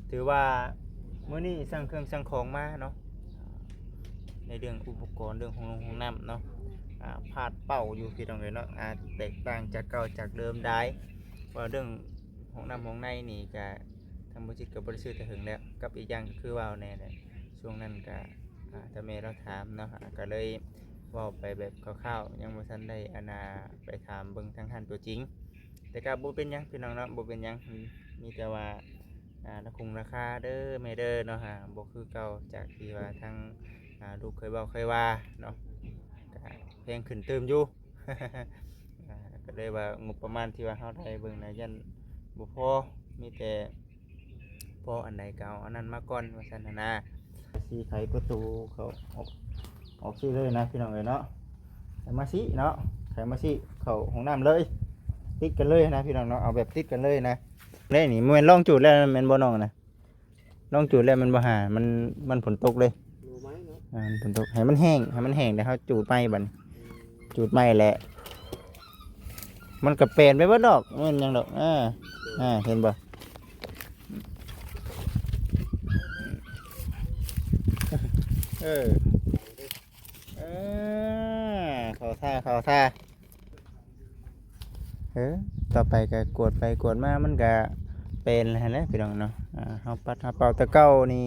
ถือว่ามื้อนี้สั่งเครื่องสั่งของมาเนาะในเรื่องอุปกรณ์เรื่องของน้ำเนาะพาดเป้าอยู่พี่น้องเลยเนาะแตกต่างจากเก่าจากเดิมได้ว่าเรื่องของน้ำของในนี่ก็ทางบริษัทกับบริษัทจะถึงแล้วกับอีกอย่างก็คือว่าแน่เนี่ยช่วงนั้นก็ถ้าแม่เราถามเนาะก็เลยเว่าไปแบบคร่าวๆยังบ่ทันได้ไปถามเบิ่งทางท่านตัวจริงแต่ก็บ่เป็นหยังพี่น้องเนาะบ่เป็นหยังมีแต่ว่าราคงราคาเด้อแม่เด้อเนาะบ่คือเก่าจากที่ว่าทางลูกเคยเว้าเคยว่าเนาะก็แพงขึ้นเติมอยู่ ก็เลยว่างบประมาณที่ว่าเฮาได้เบิ่งนะยันบ่พอมีแต่พออันใดก็เอาอันนั้นมาก่อนว่าซั่นนะสีไขประตูเขาออกสิเลยนะพี่น้องเอ้ยเนาะไขมาสิเนาะไขมาสิเข้าห้องน้ำเลยติดกันเลยนะพี่น้องเนาะเอาแบบติดกันเลยนะเลยนี่แม่นลองจูดแล้วแม่นบ่น้องนะลองจูดแล้วมันบ่หามันฝนตกเลยฝนตกให้มันแห้งเดี๋ยวเฮาจูดใหม่บัดจูดใหม่แหละมันก็เปลี่ยนไปบ่ดอกมันยังดอกเห็นบ่เออเข้าท่าต่อไปก็กวดไปกวดมามันก็เป็นแล้วแหละพี่น้องเนาะเฮาปัดเฮาเป่าตะเก้านี่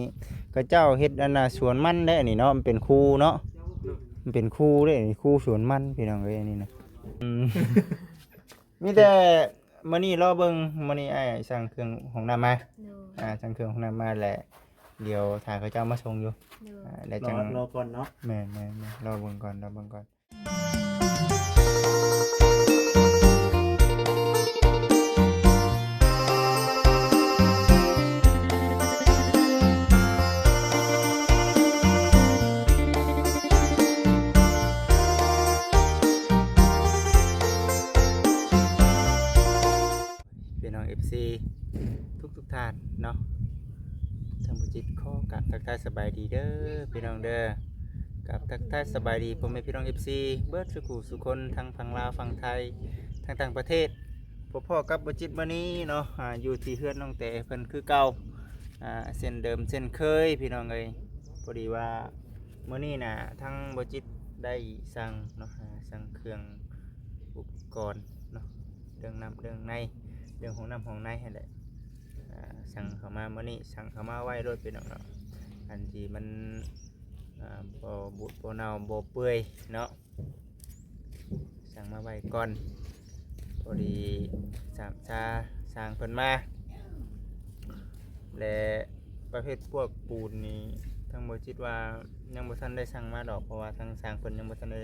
ก็เจ้าเฮ็ดอันน่ะสวนมันได้นี่เนาะมันเป็นคูเนาะมันเป็นคูเด้นี่คูสวนมันพี่น้องเอ้ยนี่นะมีแต่มื้อนี้รอเบิ่งมื้อนี้อ้ายสั่งเครื่องของน้ำมาสั่งเครื่องของน้ำมาแหละเดี๋ยวถ้าเขาเจ้ามาส่งอยู่แล้วจังรอก่อนเนาะแม่รอเบิ่งก่อนพี่น้อง FC ทุกท่านเนาะทางบุจิตข้อกับทักทายสบายดีเด้อพี่น้องเด้อกับทักทายสบายดีผมเป็นพี่น้อง FC เบิร์ดสุคนทางฝั่งลาวฝั่งไทยทางต่างประเทศพ่อกับบุจิตวันนี้เนาะอยู่ที่เฮือนน้องแต่เพิ่นคือเก่าเส้นเดิมเส้นเคยพี่น้องเอ้ยพอดีว่ามื้อนี้น่ะทางบุจิตได้สั่งเนาะสั่งเครื่องอุปกรณ์เนาะเรื่องน้ำเรื่องในเรื่องของน้ำของในให้ได้สั่งเข้ามาเมื่อนี้สั่งเข้ามาไว้รถเป็นเนาะอันที่มันบ่บุดบ่เน่าบ่เปื่อยเนาะสั่งมาไว้ก่อนพอดีสามชาสั่งเพิ่นมาและประเภทพวกปูนนี่ทั้งบ่คิดว่ายังบ่ทันได้สั่งมาดอกเพราะว่าทางสั่งเพิ่นยังบ่ทันได้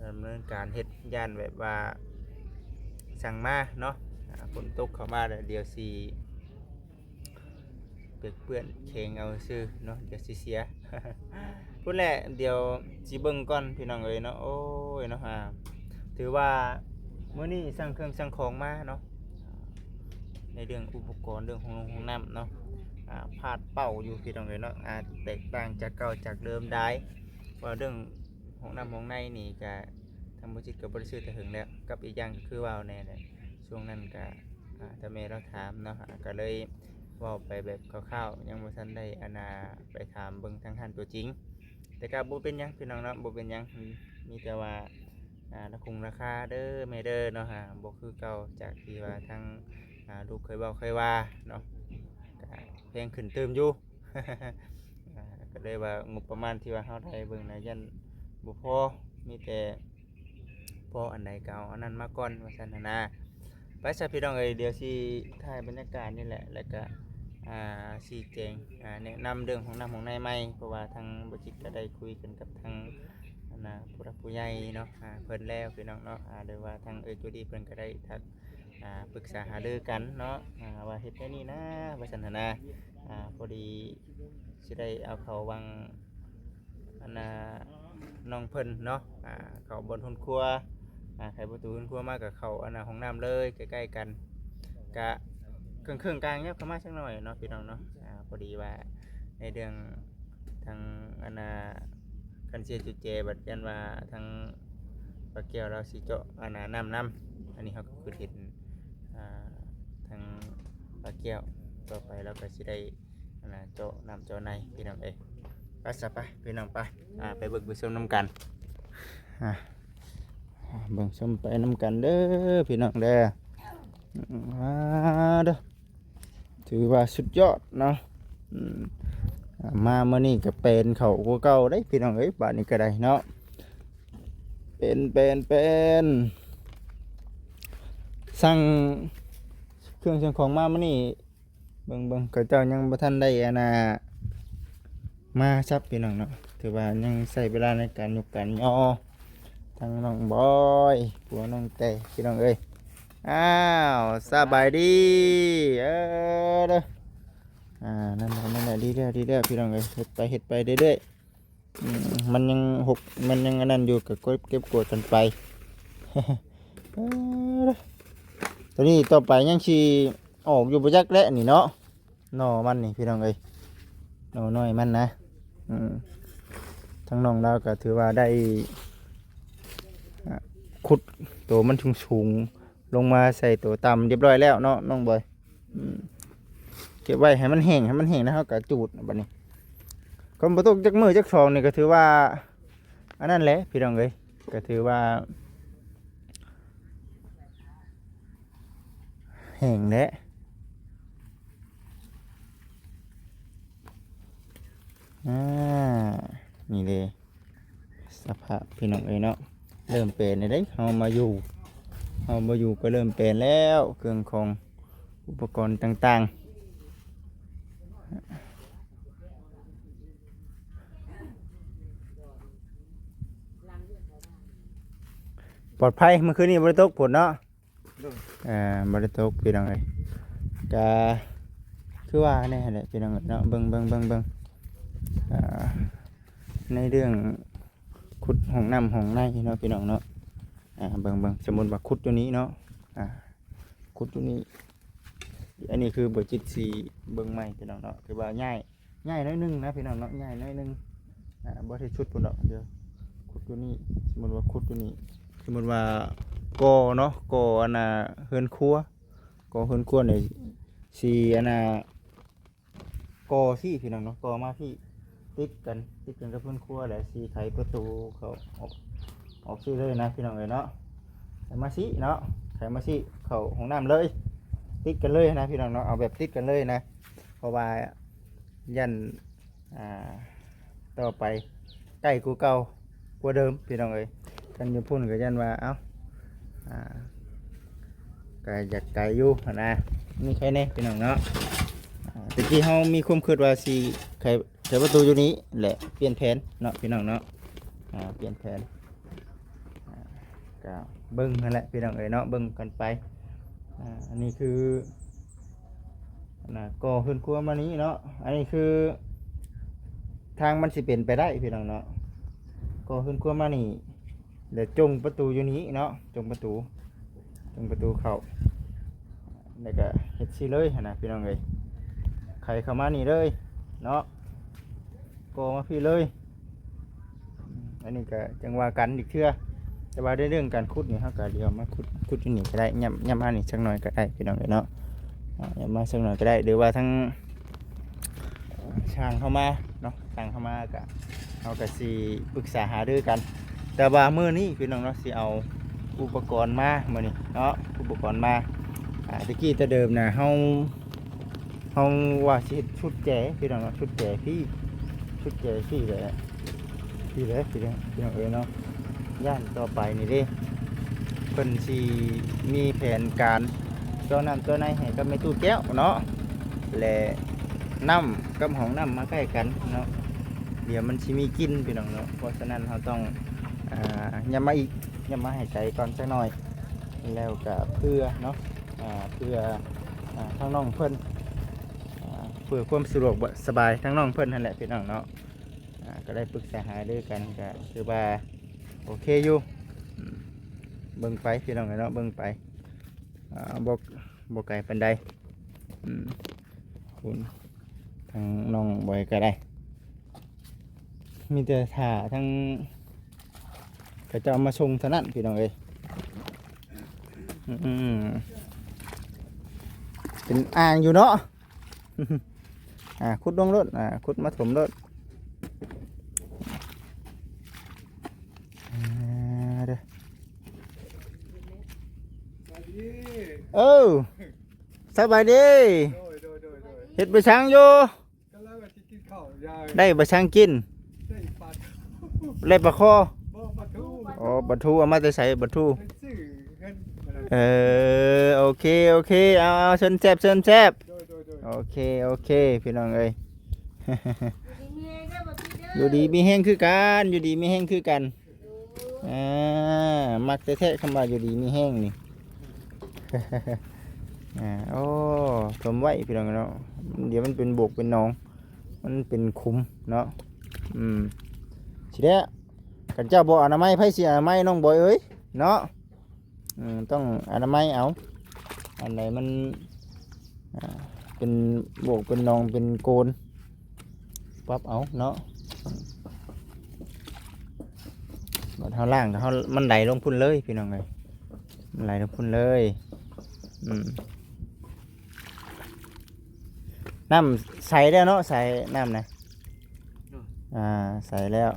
ดำเนินการเฮ็ดย่านแบบว่าสั่งมาเนาะฝนตกเข้ามาแล้วเดี๋ยวสิเปื้อนเข่งเอาซื้อเนาะเดี๋ยวสิเสีย พูดแหละเดี๋ยวสิเบิ่งก่อนพี่น้องเอ้ยเนาะโอ้ยเนาะถือว่ามื้อนี้สั่งเครื่องสั่งของมาเนาะในเรื่องอุปกรณ์เรื่องของน้ำเนาะพาดเป้าอยู่พี่น้องเอ้ยเนาะแตกต่างจากเก่าจากเดิมได้ว่าเรื่องของน้ำของในนี่ก็ทางบริษัทกับบริษัทจะถึงแล้วกับอีกอย่างก็คือว่าแน่เนี่ยช่วงนั้นก็ถ้าแม่เราถามเนาะก็เลยเว่าไปแบบคร่าวๆยังบ่ทันได้ไปถามเบิ่งทางท่านตัวจริงแต่ก็บ่เป็นหยังพี่น้องเนาะบ่เป็นหยังมีแต่ว่าราคงราคาเด้อแม่เด้อเนาะบ่คือเก่าจากที่ว่าทางลูกเคยเว้าเคยว่าเนาะก็แพงขึ้นเติมอยู่ ก็เลยว่างบประมาณที่ว่าเฮาได้เบิ่งนะยันบ่พอมีแต่พออันใดก็เอาอันนั้นมาก่อนว่าซั่นนะไปซะพี่น้องเอ้ยเดี๋ยวสิถ่ายบรรยากาศนี่แหละแล้วก็ชี้แจงแนะนำเรื่องของน้ำของในใหม่เพราะว่าทางบริษัทก็ได้คุยกันกับทางผู้รักผู้ใหญ่เนาะเพิ่นแล้วพี่น้องเนาะหรือว่าทางจุดีเพิ่นก็ได้ทักปรึกษาหารือกันเนาะว่าเฮ็ดได้นี่นะว่าซั่นนะพอดีสิได้เอาเขาวังน้องเพิ่นเนาะเขาบนทุนครัวไขประตูทุนครัวมากับเขาห้องน้ำเลยใกล้ๆกันกะเครื่องกลางเนี่ยเข้ามาสักหน่อยเนาะพี่น้องเนาะพอดีว่าในเรื่องทางคันเชียจุดเจบัดยันว่าทางปลาเกียวเราสิเจาะน้ำอันนี้เขาก็คือเห็นทางปลาเกียว ต่อไปเราก็สิได้เจาะน้ำเจาะในพี่น้องเอ้ยไปซะไปพี่น้องไปไปเบิ่งไปชมน้ำกันอ่าเบิ่งชมไปน้ำกันเด้อพี่น้องเด้อเด้อถือว่าสุดยอดเนาะมาเมื่อนี้ก็เป็นเขากว่าเก่าได้พี่น้องเอ้ยบ้านนี้ก็ได้เนาะเป็นสั่งเครื่องสั่งของมาเมื่อนี้เบิ่งก็เจ้ายังบ่ทันได้มาซับพี่น้องเนาะถือว่ายังใช้เวลาในการยกการย่อทั้งน้องบอยผัวน้องเต้พี่น้องเอ้ยอ้าวสบายดีเด้อนั่นแหละดีเด้อพี่น้องเอ้ยเฮ็ดไปเรื่อยๆมันยังมันยังอันนั้นอยู่ก็เก็บกดกันไป ตัวนี้ต่อไปยังชีออกอยู่ประจักษ์แล้วนี่เนาะหน่อมันนี่พี่น้องเอ้ยหน่อน้อยมันนะทั้งน้องเราก็ถือว่าได้ขุดตัวมันสูงลงมาใส่ตัวต่ำเรียบร้อยแล้วเนาะน้องบอยเก็บไว้ให้มันแห้งนะครับกะจูดบัดนี้ก็บ่ตกจักมือจักสองนี่ก็ถือว่าอันนั้นแหละพี่น้องเอ้ยก็ถือว่าแห้งแล้วนี่เลยสภาพพี่น้องเอ้ยเนาะเริ่มเปลี่ยนเลยได้เฮามาอยู่ก็เริ่มเปลี่ยนแล้วเครื่องของอุปกรณ์ต่างๆปลอดภัยเมื่อคืนนี้บริตกผลเนาะบริตกพี่น้องเอ้ยก็คือว่าเนี่ยแหละพี่น้องเอ้ยเนาะเบิ่งในเรื่องขุดห้องน้ำห้องในเนาะพี่น้องเนาะเบิ่งสมมุติว่าขุดตัวนี้เนาะขุดตัวนี้อันนี้คือบ่จิตสีเบิ่งใหม่พี่น้องเนาะคือว่าง่ายน้อยนึงนะพี่น้องเนาะง่ายน้อยนึงบ่ได้ชุดพุ่นดอกเดี๋ยวขุดตัวนี้สมมุติว่าขุดตัวนี้สมมุติว่ากอเนาะกออันน่ะเฮือนครัวกอเฮือนครัวนี่สีอันน่ะกอสิพี่น้องเนาะกอมาพี่ติดกันกับเฮือนครัวแหละสีไขประตูเขาออกสิเลยนะพี่น้องเอ้ยเนาะไขมาสิเนาะไขมาสิเข้าห้องน้ำเลยติดกันเลยนะพี่น้องเนาะเอาแบบติดกันเลยนะเพราะว่ายันต่อไปใกล้กูเก่ากว่าเดิมพี่น้องเอ้ยกันอยู่พุ่นกับยันว่าเอ้าไกลอยากไกลอยู่นะนี่ใครแน่พี่น้องเนาะตะกี้เฮามีความคิดว่าสิไขประตูอยู่นี้แหละเปลี่ยนแผนเนาะพี่น้องเนาะเปลี่ยนแผนก็เบิ่งนั่นแหละพี่น้องเอ้ยเนาะเบิ่งกันไปอันนี้คือก่อขึ้นครัวมานี้เนาะอันนี้คือทางมันสิเป็นไปได้พี่น้องเนาะก่อขึ้นครัวมานี่เดี๋ยวจงประตูอยู่นี้เนาะจงประตูเข้าแล้วก็เฮ็ดสิเลยนะพี่น้องเอ้ยใครเข้ามานี่เลยเนาะก่อมาพี่เลยอันนี้ก็จังว่ากันอีกเทื่อแต่ว่าเรื่องการขุดนี่เขาก็เดี๋ยวมาขุดที่นี่ก็ได้ย่ำมานี่สักหน่อยก็ได้พี่น้องเอ้ยเนาะย่ำมาสักหน่อยก็ได้หรือว่าทั้งช่างเข้ามาเนาะช่างเข้ามาก็เขาก็สิปรึกษาหารือกันแต่ว่ามื้อนี้พี่น้องเนาะสิเอาอุปกรณ์มามื้อนี้เนาะอุปกรณ์มาตะกี้แต่เดิมน่ะเฮาว่าสิเฮ็ดชุดแจพี่น้องเนาะชุดแจชุดแจพี่เลยพี่น้องเอ้ยเนาะย่านต่อไปนี่เด้เพิ่นสิมีแผนการเจ้าน้ำเจ้าในให้กับแม่ตู้แก้วเนาะและน้ำกับห้องน้ำมาใกล้กันเนาะเดี๋ยวมันสิมีกินพี่น้องเนาะเพราะฉะนั้นเราต้องย้ำมาให้ใจก่อนสักหน่อยแล้วก็เพื่อเนาะเพื่อทั้งน้องเพิ่นเพื่อความสะดวกสบายทั้งน้องเพิ่นนั่นแหละพี่น้องเนาะก็ได้ปรึกษาหารือกันก็คือว่าโอเคอยู่เบิ่งไปพี่น้องเนาะเบิ่งไปบกไก่ปันใดคุณทางน้องบอยก็ได้มีแต่ถ่าทั้งก็จะเอามาชงเท่านั้นพี่น้องเอ้ยเป็นอ่างอยู่เนาะ ขุดลงรถขุดมาถมรถเด้อเออสบายดีเฮ็ดบะช่างอยู่ได้บะช่างกินได้ปลาคออ๋อปลาทูเอามาจะใส่ปลาทูโอเคเอาเชิญแซ่บโอเคพี่น้องเอ้ย อยู่ดีมีแห้งคือกันมักแท้ๆคำว่าอยู่ดีมีแห้งนี่ โอ้ทมไว้พี่น้องเนาะเดี๋ยวมันเป็นบกเป็นหนองมันเป็นคุ้มเนาะสิเด้อกันเจ้าบ่อนามัยไผสิอนามัยน้องบอยเอ้ยเนาะต้องอนามัยเอาอันไหนมันเป็นบกเป็นหนองเป็นโกนปรับเอาเนาะบัดเฮาล่างเฮามันไหลลงพุ่นเลยพี่น้องเอ้ยมันไหลลงพุ่นเลยน้ำใส่แล้วเนาะใส่น้ำนะใส่แล้ว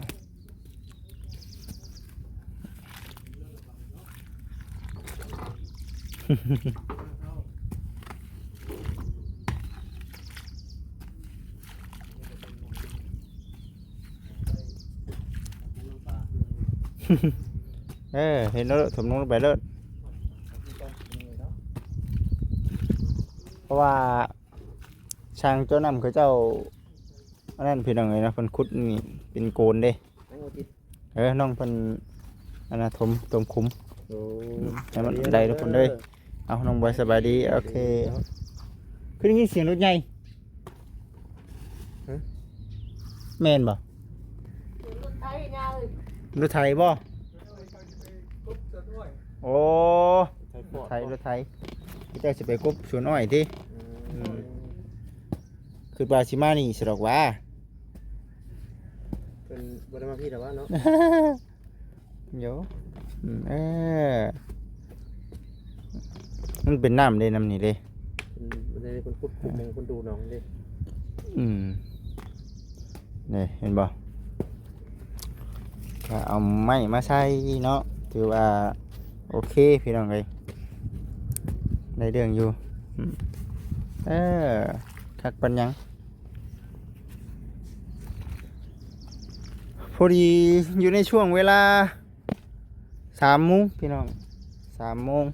เห็นแล้วถมลงไปแล้วเพราะว่าช่างเจ้าน้ำเขาเจ้าอันนั้นพี่น้องเลยนะเพิ่นขุดนี่เป็นโกนเด้น้องเพิ่นอันนั้นถมคุ้มให้มันได้ทุกคนเลยเอาน้องบอยสบายดีโอเคคือได้ยินเสียงรถใหญ่แม่นบ่รถไถบ่โอ้รถไถพี่เจ้าสิไปกบสวนอ้อยที่คือปลาชิมานี่สดอกว่าเป็นบริมาพี่แต่ว่าเนาะเดี๋ยวมันเป็นน้ำเลยน้ำนี่เลยเป็นคนพูดเป็นคนดูน้องเลยนี่เห็นบ่ก็เอาไม้มาใส่เนาะถือว่าโอเคพี่น้องเลยได้เรื่องอยู่คักปัญญังพอดีอยู่ในช่วงเวลา3 โมงพี่น้อง3 โมง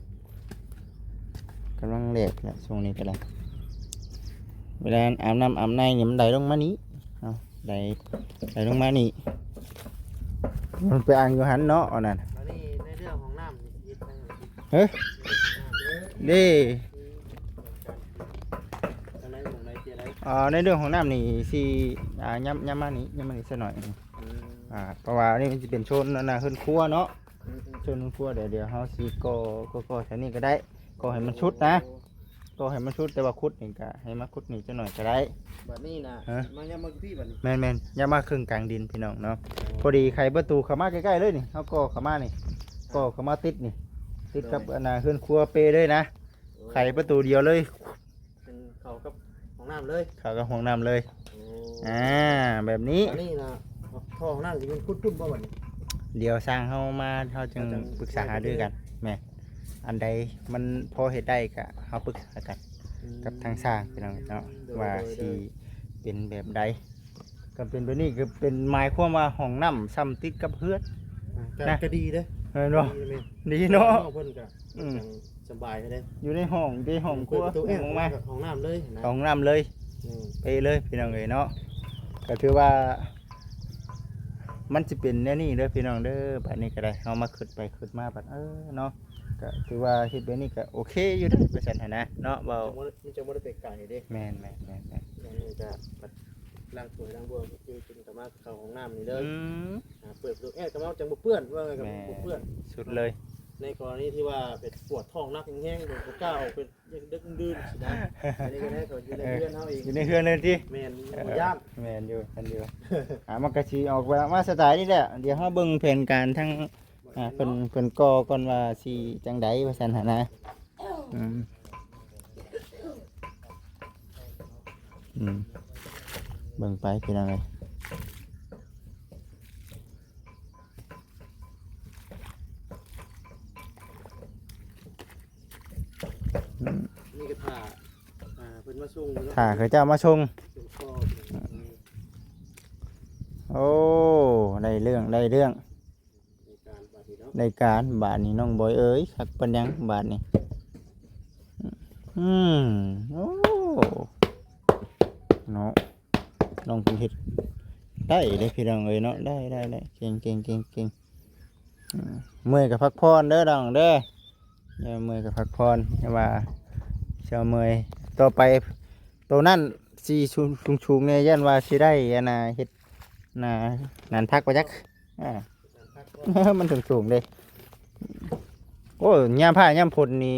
กำลังเล็กแล้วช่วงนี้ก็ได้เวลาอาบน้ำอาบในเนี่ยมันไหลลงมานี้เอาไหลลงมานี่มันไปอ่างอยู่หันเนาะนั่นนี่ในเรื่องของน้ำเฮ้ยดิในเรื่องของน้ำนี่สิย้ำมานี่สักหน่อยเพราะว่านี่มันจะเป็นโซนนั่นนะขึ้นครัวเนาะโซนครัวเดี๋ยวเฮาสิก็แค่นี้ก็ได้ก็ให้มันชุดนะก็ให้มันชุดแต่ว่าคุดนี่ก็ให้มาคุดนี่จักหน่อยก็ได้แบบนี้นะมาย้ำมาพี่แบบนี้แม่นย้ำมาครึ่งกลางดินพี่น้องเนาะพอดีไขประตูเข้ามาใกล้ๆเลยนี่เฮาก็เข้ามานี่ก็เข้ามาติดนี่ติดกับอันน่ะขึ้นครัวเปเลยนะไขประตูเดียวเลยเป็นเขากับห้องน้ำเลยเขากับห้องน้ำเลยแบบนี้นี่นะห้องน้ำจะเป็นคุ้นๆบ่แบบนี้เดี๋ยวสร้างเขามาเขาจึงปรึกษาหารือกันแม่อันใดมันพอเหตุได้ก็เขาปรึกษากันกับทางสร้างพี่น้องเนาะว่าสิเป็นแบบใดก็เป็นแบบนี้คือเป็นหมายความว่าห้องน้ำซ้ำติดกับเพื่อนนะก็ดีเด้เนาะดีเนาะเพิ่นก็สบายเลยอยู่ในห้องครัวห้องมาห้องน้ำเลยห้องน้ำเลยไปเลยพี่น้องเลยเนาะก็ถือว่ามันจะเป็นแน่นี่เด้อพี่น้องเด้อแบบนี้ก็ได้เอามาขึ้นไปขึ้นมาแบบเนาะก็ถือว่าเฮ็ดแบบนี้ก็โอเคอยู่ได้เปอร์เซ็นต์นะเนาะเบามันจะไม่ได้ไปไกลเด้แม่นนี่จะล้างถ้วยล้างบัวกินกับมาเข้าห้องน้ำนี่เลยเปิดดูกับมาจังบ่เปื้อนว่าไงกับบ่เปื้อนสุดเลยในกรณีที่ว่าเป็นปวดท้องนักแห้งๆบ่กล้าออกเป็นดึกดื่นสินะอันนี้ก็ได้เขาอยู่ในเรือนเฮาเองอยู่ในเรือนเลยที่แม่นบ่ย่านแม่นอยู่มันก็สิออกมาสไตล์นี่แหละเดี๋ยวเฮาเบิ่งแผนการทั้งเพิ่นก่อนว่าสิจังได๋ว่าซั่นหั่นนะ เบิ่งไปพี่น้องเอ้ย นี่ก็ท่าเพิ่นมาส่งเนาะ ถ้าเขาเจ้ามาชง ส่งพ่อ โอ้ได้เรื่องได้เรื่อง ในการบาดนี้เนาะ ในการบาทนี้น้องบอยเอ้ยคักปัญญังบาทนี้โอ้เนาะน้องคุณเฮ็ดได้เลยพี่น้องเอ้ยเนาะได้เก่งเมื่อยกับพักผ่อนเด้อน้องเด้ออย่าเมื่อยกับพักผ่อนอย่าว่าเช้าเมื่อยต่อไปตัวนั่นสีชุงเนี่ยยันว่าสิได้อันน่ะเฮ็ดน่ะนั่นพักไปจักมันสูงเลยโอ้ยามผ้ายามผลนี่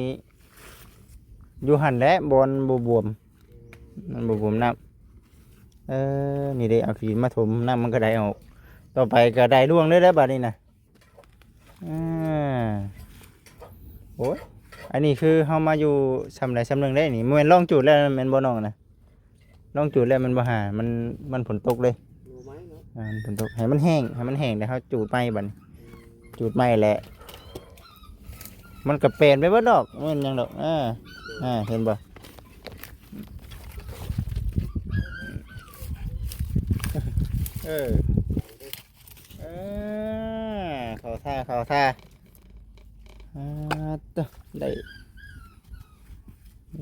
อยู่หันแหละบอลบวมมันบวมน้ำนี่ได้เอาขีดมาถมน้ำมันก็ได้ออกต่อไปก็ได้ร่วงได้แล้วบัดนี้นะโอ้ยอันนี้คือเฮามาอยู่ซำใดซำหนึ่งได้นี่แม่นลองจุดแล้วแม่นบ่น้องนะลองจุดแล้วมันบ่หามันฝนตกเลย รู้ไหมเนาะ ฝนตกให้มันแห้งเดี๋ยวเฮาจูดไม้บัดนี้จูดไม้แหละมันก็เปลี่ยนไปเบิดดอกมันยังดอกเห็นบ่เข้าท่าต่อได้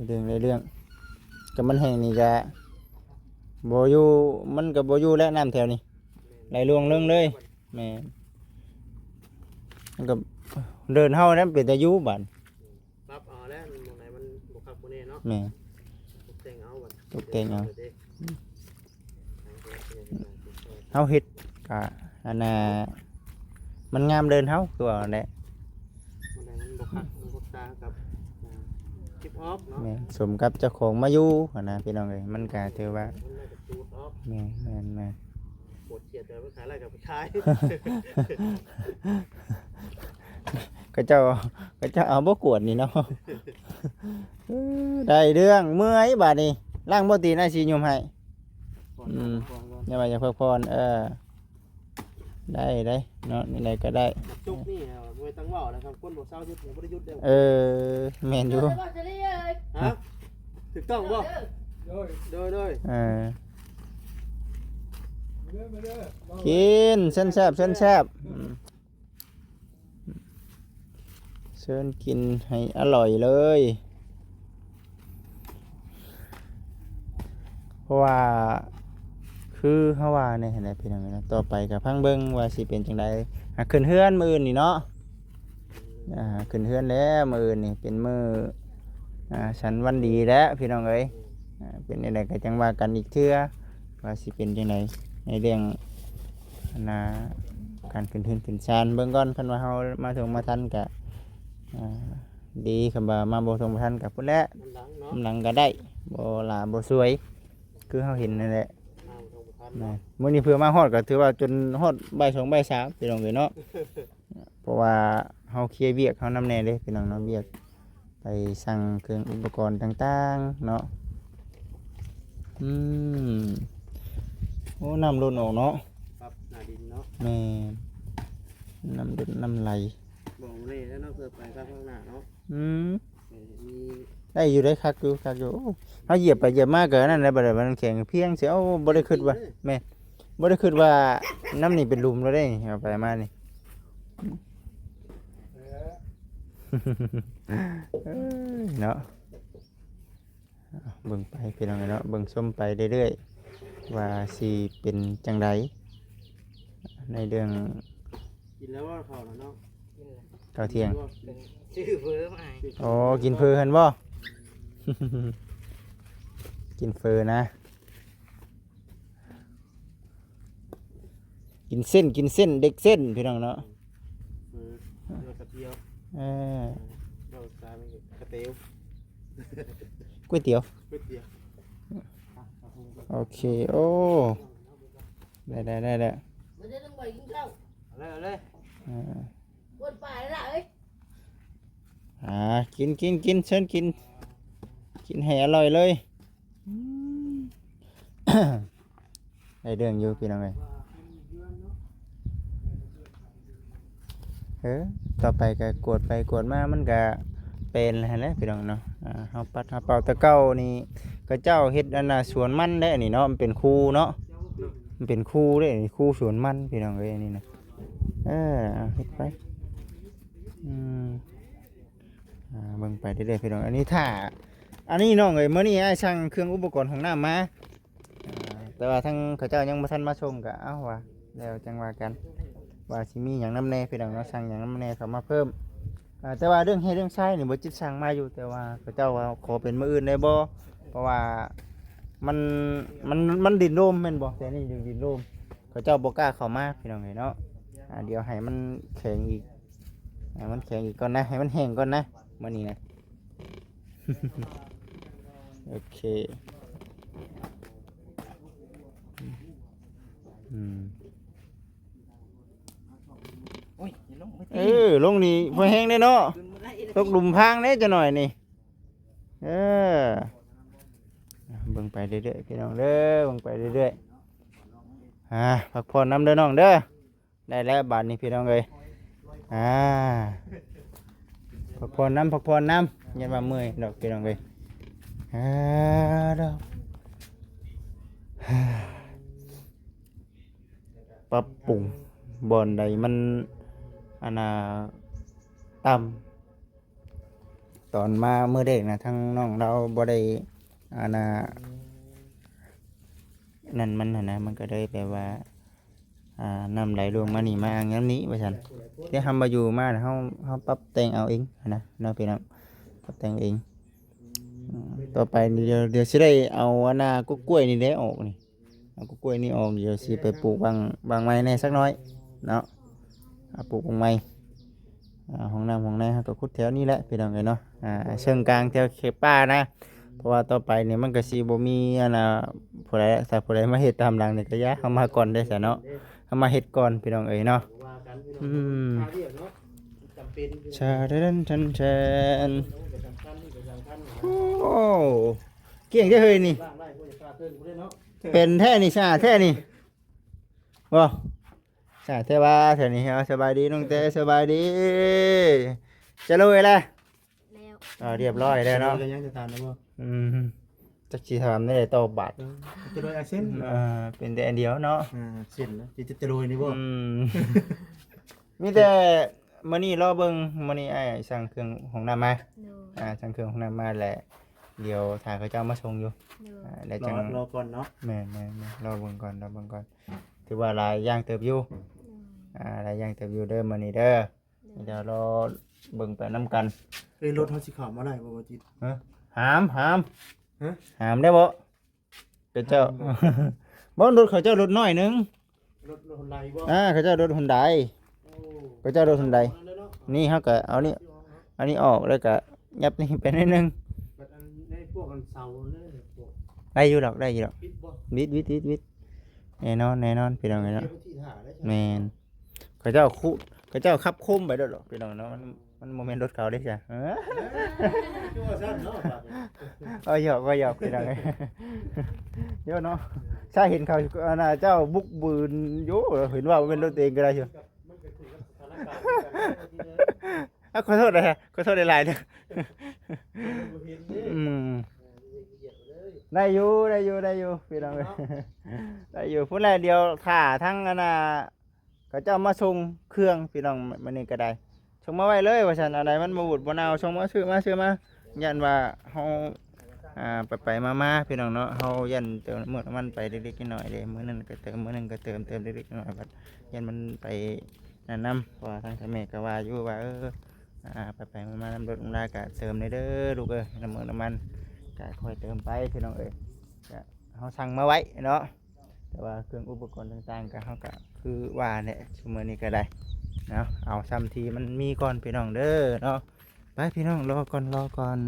เรื่องกับมันแห้งนี่ก็บ่อยู่มันก็บ่อยู่แล้วน้ำแถวนี้ไหลลวงเรื่องเลยแม่มันก็เดินเฮานั้นเป็นตาอยู่บัด ปรับเอาแล้วตรงไหนมันบ่คักบ่แน่เนาะ แม่ ตกแต่งเอาบัด ตกแต่งเอา เฮาเฮ็ดก็อันน่ะมันงามเดินเฮาคือว่าแหละ มันบ่คักมันบ่ตากับคลิปออฟเนาะ แม่สมกับเจ้าของมาอยู่หั่นน่ะพี่น้องเอ้ยมันก็ถือว่า มันน่าจะตูดออฟ แม่ ปวดเสียดแต่ว่าขายอะไรกับผู้ชาย ก็เจ้าเอาบ่กวดนี่เนาะ ได้เรื่องเมื่อยบาดนี้ล้างบ่ตีนอาสิยมให้ อย่าว่าจะพักผ่อนได้เนาะนี่ไหนก็ได้ จุกนี่มวยตั้งว่าวนะครับคนบ่เศร้ายุดบ่ได้ยุดเด้อ แม่นอยู่ ฮะถูกต้องบ่โดย กินเส้นแซ่บเชิญกินให้อร่อยเลยเพราะว่าคือเฮาว่าเนี่ยเห็นไหมพี่น้องเนาะต่อไปกับพังเบิ่งว่าสิเป็นจังไดขึ้นเฮือนมื้ออื่นนี่เนาะขึ้นเฮือนแล้วมื้ออื่นนี่เป็นมื้อฉันวันดีแล้วพี่น้องเอ้ยเป็นจังไดก็จังว่ากันอีกเทื่อว่าสิเป็นจังไดในเรื่องการขึ้นเฮือนขึ้นศาลเบิ่งก่อนคันว่าเฮามาถึงมาทันก็ดีคันว่ามาบ่ถึงมาทันก็พุ่นแหละ มันหลังเนาะ กำลังก็ได้บ่หลาบ่สวยคือเฮาเห็นนั่นแหละ ตรงพัน มื้อนี้เพื่อมาฮอดก็ถือว่าจนฮอดบ่าย 2 บ่าย 3พี่น้องเอ้ยเนาะ เพราะว่าเฮาเคลียร์เวียกเฮานำแน่เด้พี่น้องเนาะเวียกไปสั่งเครื่องอุปกรณ์ต่างๆเนาะโอ้น้ำล้นออกเนาะ ปรับหน้าดินเนาะ แม่น้ำล้นน้ำไหล บอกเลยแล้วเนาะเพื่อไปข้างหน้าเนาะมี ได้อยู่ได้คักอยู่โอ้เฮาเหยียบไปเหยียบมาก็นั่นแหละบ่ได้มันแข็งเพียงสิเอาบ่ได้คิดว่าแม่บ่ได้คิดว่าน้ำนี่เป็นหลุมแล้วเด้เอาไปมานี่ เนาะเบิ่งไปพี่น้องเนาะเบิ่งส้มไปเรื่อยๆว่าสิเป็นจังไดในเรื่อง กินแล้วว่าเขาเนาะ ข้าวเที่ยง ชื่อเพิ่มไอ้ อ๋อกินเฟอหั่นบ่ กินเฟอนะกินเส้นเด็กเส้นพี่น้องเนาะ เรากระเทียมเราตายมันกระเตียว ก๋วยเตี๋ยว ก๋วยเตี๋ยว โอเคโอ้ได้ มันจะต้องไปกินข้าว เอาเลย บนป่าแล้วเอ้ย กินเชิญกินให้อร่อยเลย ได้เรื่องอยู่พี่น้องเอ้ยต่อไปก็กวดไปกวดมามันก็เป็นแล้วแหละพี่น้องเนาะเฮาปัดเฮาเป่าแตะเก้านี่ก็เจ้าเฮ็ดอันน่ะสวนมันได้นี่เนาะมันเป็นคูเนาะมันเป็นคูเด้นี่คูสวนมันพี่น้องเอ้ยนี่นะเอาเฮ็ดไปเบิ่งไปเรื่อยๆพี่น้องอันนี้ถ้าอันนี้น้องเอ้ยมื้อนี้อ้ายสั่งเครื่องอุปกรณ์ของน้ำมาแต่ว่าทั้งเขาเจ้ายังบ่ทันมาส่งก็เอ้าว่าแล้วจังว่ากันว่าสิมีหยังนำแน่พี่น้องเนาะสั่งหยังนำแน่เข้ามาเพิ่มแต่ว่าเรื่องเฮ็ดเรื่องใช้นี่บ่จิตสั่งมาอยู่แต่ว่าเขาเจ้าว่าขอเป็นมื้ออื่นได้บ่เพราะว่ามันดินโรมแม่นบ่แต่นี่ดินโรมเขาเจ้าบ่กล้าเข้ามาพี่น้องเอ้ยเนาะเดี๋ยวให้มันแข็งอีกให้มันแข็งอีกก่อนนะให้มันแห้งก่อนนะมื้อนี้นะ โอเคลงนี่พอแห้งได้เนาะตกหลุมพรางได้จะหน่อยนี่เบิ่งไปเรื่อยๆพี่น้องเด้อเบิ่งไปเรื่อยๆพักผ่อนน้ำเด้อน้องเด้อได้แล้วบาทนี้พี่น้องเอ้ยพักผ่อนน้ำยันว่าเมื่อยดอกพี่น้องเอ้ยดอกปรับปรุงบ่อนใดมันอันน่ะต่ำตอนมาเมื่อเด็กนะทั้งน้องเราบ่ได้อันน่ะนั่นมันนะมันก็ได้แปลว่าน้ำไหลลงมานี่มางั้นนี้ว่าซั่นที่ทำมาอยู่มาเฮาปรับแต่งเอาเองนะเนาะพี่น้องปรับแต่งเองต่อไปเดี๋ยวสิได้เอาอันน่ะกล้วยนี่ได้ออกนี่เอากล้วยนี่ออกเดี๋ยวสิไปปลูกบางไม้แน่สักน้อยเนาะปลูกบางไม้ห้องน้ำห้องในเขาก็ขุดแถวนี้แหละพี่น้องเลยเนาะเชิงกลางแถวเขตป่านะเพราะว่าต่อไปเนี่ยมันก็สิบ่มีอันน่ะผู้ใดถ้าผู้ใดมาเฮ็ดตามหลังนี่ก็อย่าเข้ามาก่อนได้ซะเนาะเข้ามาเฮ็ดก่อนพี่น้องเอ้ยเนาะชาเดินชันโอ้เก่งจังเฮ้ยนี่เป็นแท้นี่ชาแท้นี่ว้าชาแท้ว่าแท้นี่สบายดีน้องเต้สบายดีจะลุยแล้วเรียบร้อยแล้วเนาะจักสิทำได้ต่อบาทจะโรยเส้นเป็นแต่อันเดียวเนาะเส้นนะจะโรยนี่บ่มีแต่มื้อนี้รอเบิ่งมื้อนี้อ้ายสั่งเครื่องของน้ำมาสั่งเครื่องของน้ำมาแหละเดี๋ยวถ้าเขาเจ้ามาส่งอยู่แล้วจังรอก่อนเนาะแม่รอเบิ่งก่อนถือว่าหลายอย่างเติบอยู่หลายอย่างเติบอยู่เด้อมื้อนี้เด้อเดี๋ยวรอเบิ่งไปนำกันรถเฮาสิเข้ามาได้บ่จิตหามได้บ่เป็นเจ้าบ่รถเขาเจ้ารถน้อยนึงรถฮอนไดบ่เขาเจ้ารถฮอนไดเขาเจ้ารถฮอนไดนี่เฮาก็เอานี่อันนี้ออกแล้วก็ยับนี่ไปนิดนึงพวกกันเสาได้อยู่ดอกวิดแน่นอนพี่น้องเนาะแม่นเขาเจ้าขับคุ้มไปด้วยหรอกพี่น้องเนาะมันโมเมนต์รถเขาได้จ้ะหยอกพี่น้องเลยเยอะเนาะใช่เห็นเขาเจ้าบุกบืนโย่เห็นว่าเป็นรถเองก็ได้เชียวขอโทษเลยขอโทษหลายๆเนี่ยได้อยู่พี่น้องเลยได้อยู่พูดอะไรเดียวถ่าทั้งเขาเจ้ามาส่งเครื่องพี่น้องมันนี่ก็ได้ส่งมาไว้เลยว่าฉันอะไรมันมาบุดบนเอาส่งมาซื้อมายันว่าเฮาไปมาพี่น้องเนาะเฮายันเติมเมื่อมันไปเล็กๆน้อยๆเลยมื้อนึงก็เติมเล็กๆน้อยๆบัดยันมันไปนั่นนำเพราะทางแม่ก็ว่าอยู่ว่าไปมาน้ำรถน้ำลายก็เติมได้เด้อลูกน้ำมันก็ค่อยเติมไปพี่น้องก็เฮาสั่งมาไว้เนาะแต่ว่าเครื่องอุปกรณ์ต่างๆก็เฮาก็คือว่าเนี่ยชั่วโมงนี้ก็ได้เนาะเอาซ้ำทีมันมีก่อนพี่น้องเด้อเนาะไปพี่น้องรอก่อน